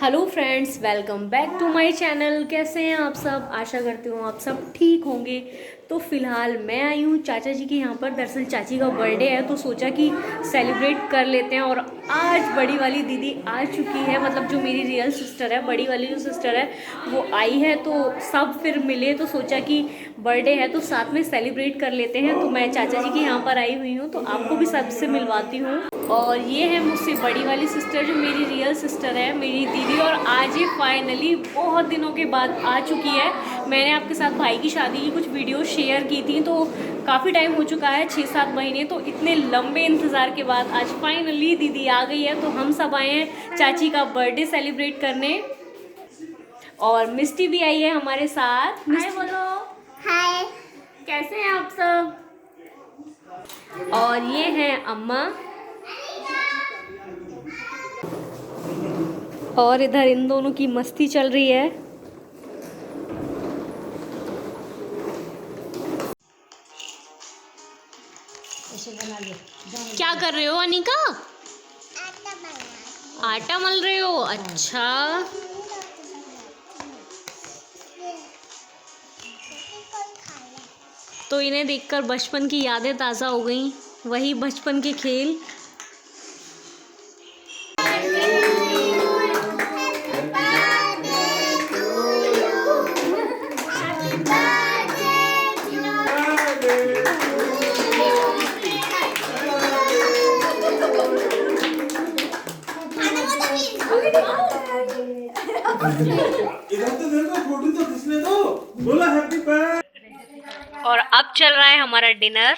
Hello friends, welcome back to my channel. कैसे हैं आप सब? आशा करती हूँ आप सब ठीक होंगे। तो फिलहाल मैं आई हूँ चाचा जी के यहाँ पर। दरअसल चाची का बर्थडे है तो सोचा कि सेलिब्रेट कर लेते हैं। और आज बड़ी वाली दीदी आ चुकी है, मतलब जो मेरी रियल सिस्टर है, बड़ी वाली जो सिस्टर है वो आई है। तो सब फिर मिले तो सोचा कि बर्थडे है तो साथ में सेलिब्रेट कर लेते हैं। तो मैं चाचा जी के यहाँ पर आई हुई हूँ, तो आपको भी सबसे मिलवाती हूँ। और ये है मुझसे बड़ी वाली सिस्टर जो मेरी रियल सिस्टर है, मेरी दीदी। और आज ये फाइनली बहुत दिनों के बाद आ चुकी है। मैंने आपके साथ भाई की शादी की कुछ वीडियो शेयर की थी, तो काफ़ी टाइम हो चुका है, 6-7 महीने। तो इतने लंबे इंतज़ार के बाद आज फाइनली दीदी आ गई है। तो हम सब आए हैं चाची का बर्थडे सेलिब्रेट करने। और मिस्टी भी आई है हमारे साथ। हाय बोलो। हाय। कैसे हैं आप सब? और ये हैं अम्मा। और इधर इन दोनों की मस्ती चल रही है। क्या कर रहे हो अनिका? आटा मल रहे हो? अच्छा। तो इन्हें देखकर बचपन की यादें ताज़ा हो गई, वही बचपन के खेल। इधर तो देखो, फोटो तो खींचने दो। बोला हैप्पी बर्थडे। और अब चल रहा है हमारा डिनर।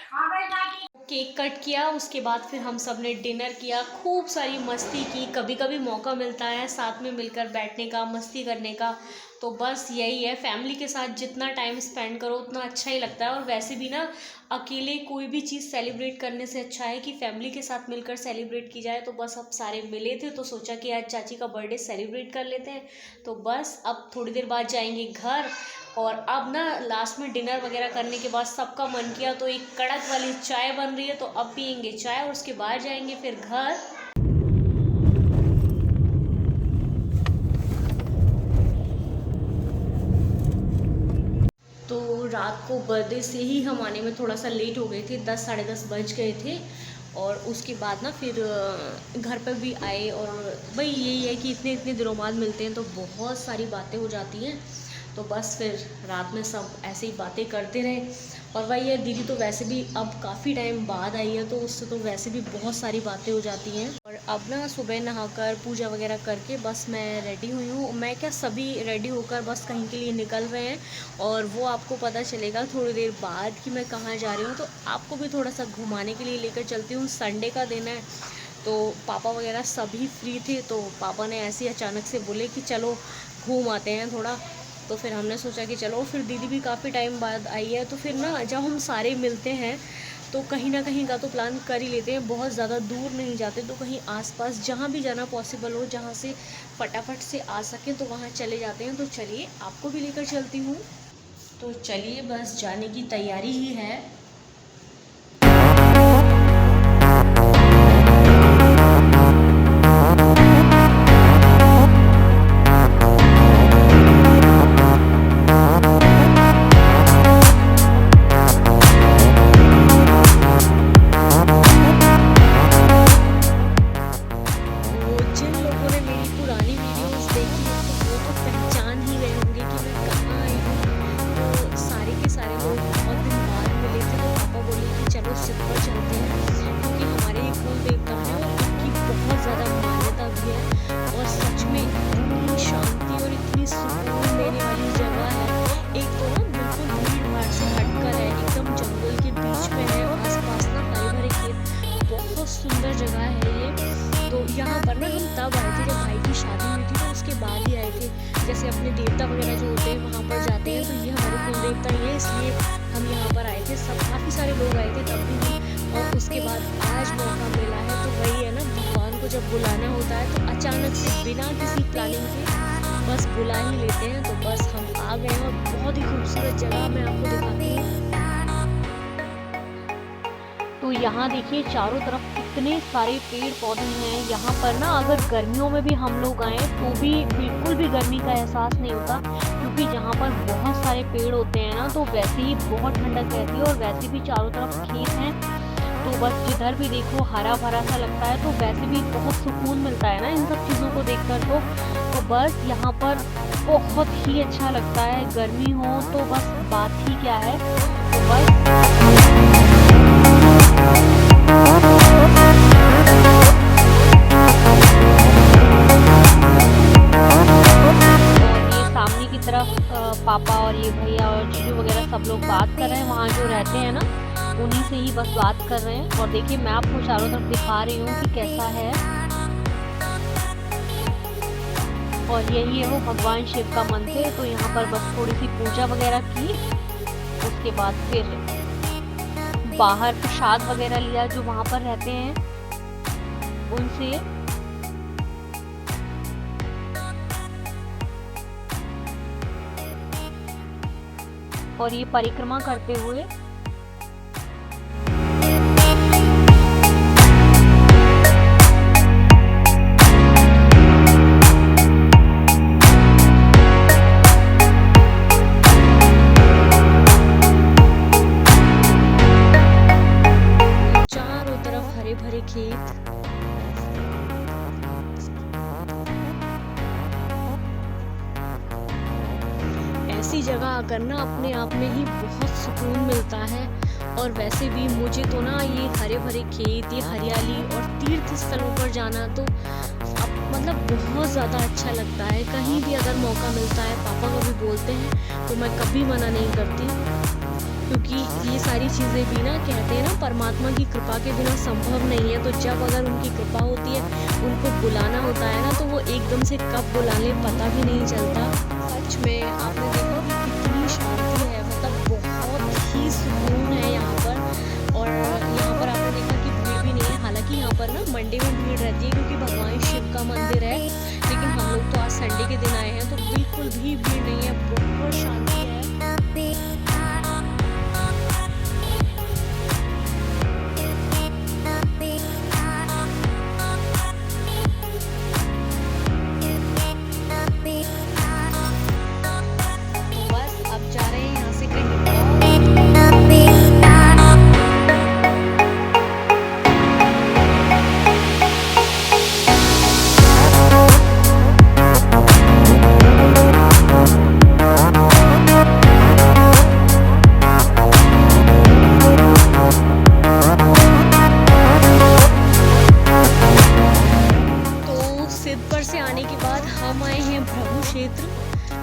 केक कट किया, उसके बाद फिर हम सब ने डिनर किया, खूब सारी मस्ती की। कभी कभी मौका मिलता है साथ में मिलकर बैठने का, मस्ती करने का। तो बस यही है, फैमिली के साथ जितना टाइम स्पेंड करो उतना अच्छा ही लगता है। और वैसे भी ना, अकेले कोई भी चीज़ सेलिब्रेट करने से अच्छा है कि फैमिली के साथ मिलकर सेलिब्रेट की जाए। तो बस अब सारे मिले थे तो सोचा कि आज चाची का बर्थडे सेलिब्रेट कर लेते हैं। तो बस अब थोड़ी देर बाद जाएंगे घर। और अब ना लास्ट में डिनर वगैरह करने के बाद सबका मन किया तो एक कड़क वाली चाय बन रही है, तो अब पियेंगे चाय और उसके बाद जाएंगे फिर घर। तो रात को बर्थडे से ही हम आने में थोड़ा सा लेट हो गए थे, 10 साढ़े 10 बज गए थे। और उसके बाद ना फिर घर पर भी आए। और भाई यही है कि इतने इतने दिनों बाद मिलते हैं तो बहुत सारी बातें हो जाती हैं। तो बस फिर रात में सब ऐसे ही बातें करते रहे। और वही है, दीदी तो वैसे भी अब काफ़ी टाइम बाद आई है तो उससे तो वैसे भी बहुत सारी बातें हो जाती हैं। और अब ना सुबह नहाकर पूजा वगैरह करके बस मैं रेडी हुई हूँ। मैं क्या, सभी रेडी होकर बस कहीं के लिए निकल रहे हैं। और वो आपको पता चलेगा थोड़ी देर बाद कि मैं कहाँ जा रही हूँ। तो आपको भी थोड़ा सा घुमाने के लिए लेकर चलती हूँ। संडे का दिन है तो पापा वगैरह सभी फ्री थे, तो पापा ने ऐसे ही अचानक से बोले कि चलो घूम आते हैं थोड़ा। तो फिर हमने सोचा कि चलो। फिर दीदी भी काफ़ी टाइम बाद आई है तो फिर ना जब हम सारे मिलते हैं तो कहीं ना कहीं का तो प्लान कर ही लेते हैं। बहुत ज़्यादा दूर नहीं जाते, तो कहीं आसपास जहाँ भी जाना पॉसिबल हो, जहाँ से फटाफट से आ सकें तो वहाँ चले जाते हैं। तो चलिए आपको भी लेकर चलती हूँ। तो चलिए, बस जाने की तैयारी ही है। जिन लोगों ने मेरी पुरानी वीडियोस देखी हैं तो वो तो पहचान ही गए होंगे कि मैं कहाँ आई हूँ। तो सारे के सारे लोग बहुत दिन बाद मिले थे, तो पापा बोले कि चलो सिद्धपुर चलते हैं, क्योंकि हमारे ये कुल देवता हैं और उनकी बहुत ज़्यादा मान्यता भी है। और सच में इतनी शांति और इतनी सुकून देने वाली जगह है। एक तो ना बिल्कुल भीड़ भाड़ से हटकर है, एकदम जंगल के बीच में है, आसपास ना हरे भरे खेत, बहुत सुंदर जगह है ये। तो यहाँ पर ना हम तब आए थे जब भाई की शादी हुई थी, तो उसके बाद ही आए थे। जैसे अपने देवता वगैरह जो होते हैं वहाँ पर जाते हैं, तो ये हमारे कुल देवता ही है, इसलिए हम यहाँ पर आए थे। सब काफ़ी सारे लोग आए थे तब भी। और उसके बाद आज मौका मिला है, तो वही है ना, भगवान को जब बुलाना होता है तो अचानक से बिना किसी प्लानिंग के बस बुला ही लेते हैं। तो बस हम आ गए हैं और बहुत ही खूबसूरत जगह मैं आपको दिखाती हूँ। तो तो यहाँ देखिए चारों तरफ इतने सारे पेड़ पौधे हैं। यहाँ पर ना अगर गर्मियों में भी हम लोग आएँ तो भी बिल्कुल भी गर्मी का एहसास नहीं होता, क्योंकि जहाँ पर बहुत सारे पेड़ होते हैं ना तो वैसे ही बहुत ठंडक रहती है और वैसे भी चारों तरफ खेत हैं, तो बस जिधर भी देखो हरा भरा सा लगता है, तो वैसे भी बहुत सुकून मिलता है ना इन सब चीज़ों को देखकर। तो बस यहाँ पर बहुत ही अच्छा लगता है। गर्मी हो तो बस बात ही क्या है। तो बस पापा और ये भैया और जीजू वगैरह सब लोग बात कर रहे हैं, वहाँ जो रहते हैं ना उन्हीं से ही बस बात कर रहे हैं। और देखिए मैं आपको चारों तरफ दिखा रही हूँ कि कैसा है। और यही है वो भगवान शिव का मंदिर। तो यहाँ पर बस थोड़ी सी पूजा वगैरह की, उसके बाद फिर बाहर प्रसाद वगैरह लिया जो वहाँ पर रहते हैं उनसे। और ये परिक्रमा करते हुए चारों तरफ हरे भरे खेत। ऐसी जगह आकर ना अपने आप में ही बहुत सुकून मिलता है। और वैसे भी मुझे तो ना ये हरे भरे खेत, ये हरियाली और तीर्थ स्थलों पर जाना तो मतलब बहुत ज़्यादा अच्छा लगता है। कहीं भी अगर मौका मिलता है, पापा कभी बोलते हैं तो मैं कभी मना नहीं करती, क्योंकि ये सारी चीज़ें भी ना कहते हैं ना परमात्मा की कृपा के बिना संभव नहीं है। तो जब अगर उनकी कृपा होती है, उनको बुलाना होता है ना, तो वो एकदम से कब बुला ले पता भी नहीं चलता। सच में आपने देखा कि कितनी शांति है, मतलब बहुत ही सुकून है यहाँ पर। और यहाँ पर आपने देखा कि भीड़ भी नहीं है। हालांकि यहाँ पर ना मंडे में भीड़ रहती है क्योंकि भगवान शिव का मंदिर है, लेकिन हम लोग तो आज संडे के दिन आए हैं तो बिल्कुल भी भीड़ नहीं है, बहुत शांति है। से आने के बाद हम आए हैं भृगु क्षेत्र।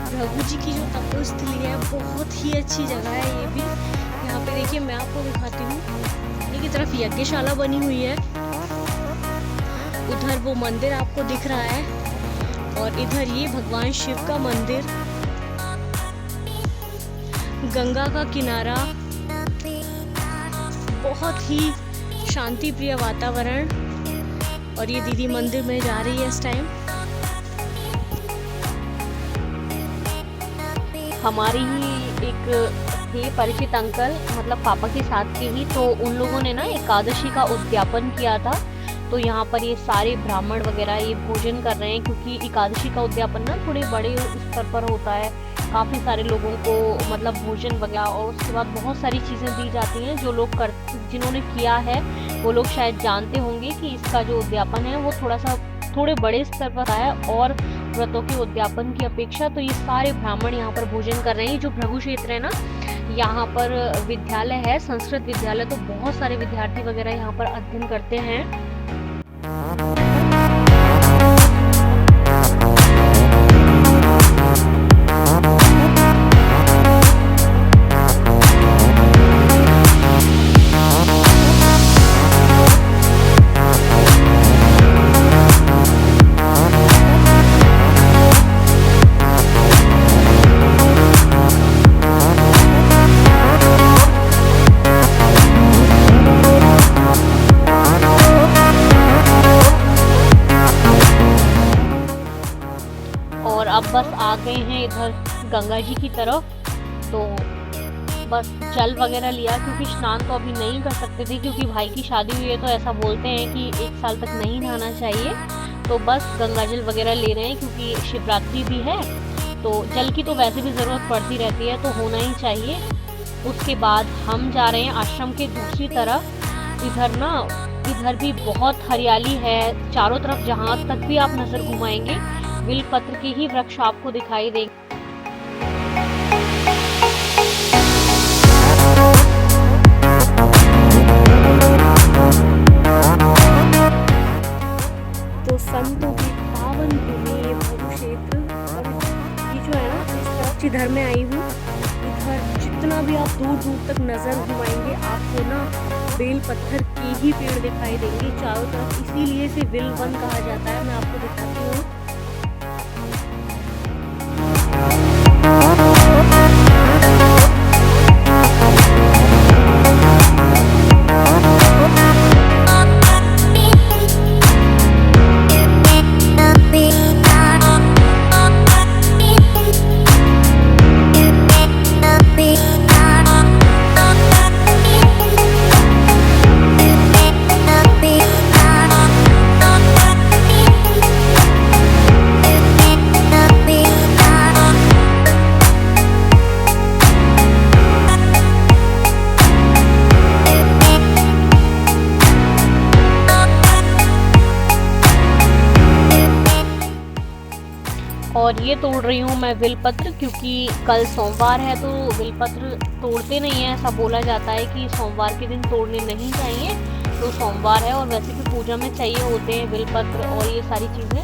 भृगु जी की जो तपोस्थली है बहुत ही अच्छी जगह है ये भी। यहाँ पे देखिए मैं आपको दिखाती हूँ, आगे की तरफ यज्ञशाला बनी हुई है, उधर वो मंदिर आपको दिख रहा है, और इधर ये भगवान शिव का मंदिर, गंगा का किनारा, बहुत ही शांति प्रिय वातावरण। और ये दीदी मंदिर में जा रही है इस टाइम। हमारी ही एक थे परिचित अंकल, मतलब पापा के साथ के ही, तो उन लोगों ने ना एकादशी का उद्यापन किया था। तो यहाँ पर ये सारे ब्राह्मण वगैरह ये भोजन कर रहे हैं, क्योंकि एकादशी का उद्यापन ना थोड़े बड़े स्तर पर होता है, काफ़ी सारे लोगों को मतलब भोजन वगैरह, और उसके बाद बहुत सारी चीज़ें दी जाती हैं। जो लोग जिन्होंने किया है वो लोग शायद जानते होंगे कि इसका जो उद्यापन है वो थोड़े बड़े स्तर पर है, और व्रतों के उद्यापन की अपेक्षा। तो ये सारे ब्राह्मण यहाँ पर भोजन कर रहे हैं। जो भृगु क्षेत्र है ना, यहाँ पर विद्यालय है, संस्कृत विद्यालय, तो बहुत सारे विद्यार्थी वगैरह यहाँ पर अध्ययन करते हैं। अब बस आ गए हैं इधर गंगा जी की तरफ। तो बस जल वगैरह लिया, क्योंकि स्नान तो अभी नहीं कर सकते थे क्योंकि भाई की शादी हुई है, तो ऐसा बोलते हैं कि 1 साल तक नहीं नहाना चाहिए। तो बस गंगा जल वगैरह ले रहे हैं क्योंकि शिवरात्रि भी है, तो जल की तो वैसे भी ज़रूरत पड़ती रहती है, तो होना ही चाहिए। उसके बाद हम जा रहे हैं आश्रम के दूसरी तरफ। इधर भी बहुत हरियाली है, चारों तरफ जहाँ तक भी आप नज़र घुमाएंगे बिलपत्र के ही वृक्ष आपको दिखाई देंगे। जो संतों की पावन भूमि कुरुक्षेत्र, ये जो है ना, इस तरफ जिधर मैं आई हूँ, इधर जितना भी आप दूर दूर तक नज़र घुमाएंगे आपको ना बेल पत्थर के ही पेड़ दिखाई देंगे चारों तरफ, इसीलिए इसे विल वन कहा जाता है। मैं आपको दिखाती हूँ। और ये तोड़ रही हूँ मैं बिलपत्र, क्योंकि कल सोमवार है तो बिलपत्र तोड़ते नहीं है। ऐसा बोला जाता है कि सोमवार के दिन तोड़ने नहीं चाहिए, तो सोमवार है और वैसे भी पूजा में चाहिए होते हैं बिलपत्र और ये सारी चीज़ें,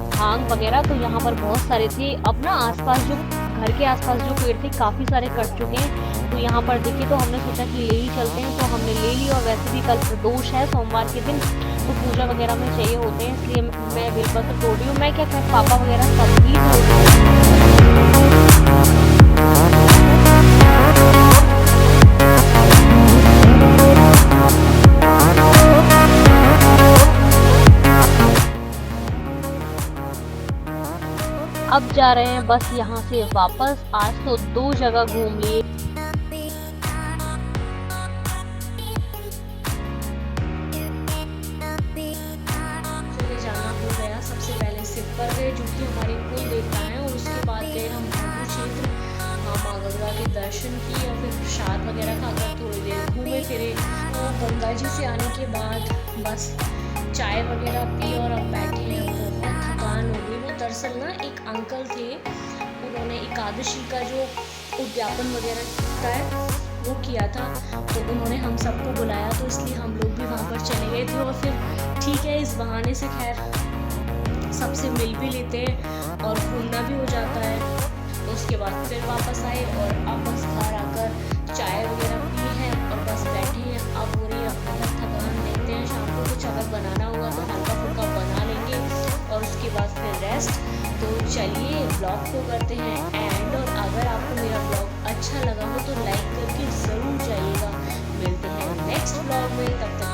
भांग वगैरह। तो यहाँ पर बहुत सारे थे। अब ना आसपास जो घर के आसपास जो पेड़ थे काफ़ी सारे कट चुके हैं, तो यहाँ पर दिखे तो हमने सोचा कि ले ही चलते हैं, तो हमने ले लिया। और वैसे भी कल प्रदोष है सोमवार के दिन, तो पूजा वगैरह में चाहिए होते हैं, इसलिए मैं बेलपत्र तोड़ रही हूँ। मैं क्या कहूँ, पापा वगैरह सब ही तोड़ रहे हैं। अब जा रहे हैं बस यहाँ से वापस। आज तो 2 जगह घूम लिए। सबसे पहले शिव पर गए जो कि हमारे कुल देवता हैं, और उसके बाद गए हम कुरुक्षेत्र, माँ गंगा के दर्शन किए और फिर प्रसाद वगैरह खाकर थोड़ी देर घूमे फिरे। तो गंगा जी से आने के बाद बस चाय वगैरह पी और अब बैठे हैं। बहुत थकान हो गई। वो दरअसल ना एक अंकल थे, उन्होंने एकादशी का जो उद्यापन वगैरह होता है वो किया था, तो उन्होंने हम सबको बुलाया, तो इसलिए हम लोग भी वहाँ पर चले गए थे। और फिर ठीक है, इस बहाने से खैर सबसे मिल भी लेते हैं और घूमना भी हो जाता है। तो उसके बाद फिर वापस आए और अब बस घर आकर चाय वगैरह पी है और बस बैठे हैं। अब हो रही है बहुत थकान। देखते हैं शाम को कुछ अगर बनाना होगा तो हल्का फुल्का बना लेंगे और उसके बाद फिर रेस्ट। तो चलिए ब्लॉग को करते हैं एंड। और अगर आपको मेरा ब्लॉग अच्छा लगा हो तो लाइक करके ज़रूर जाइएगा। मिलते हैं नेक्स्ट ब्लॉग में, तब तक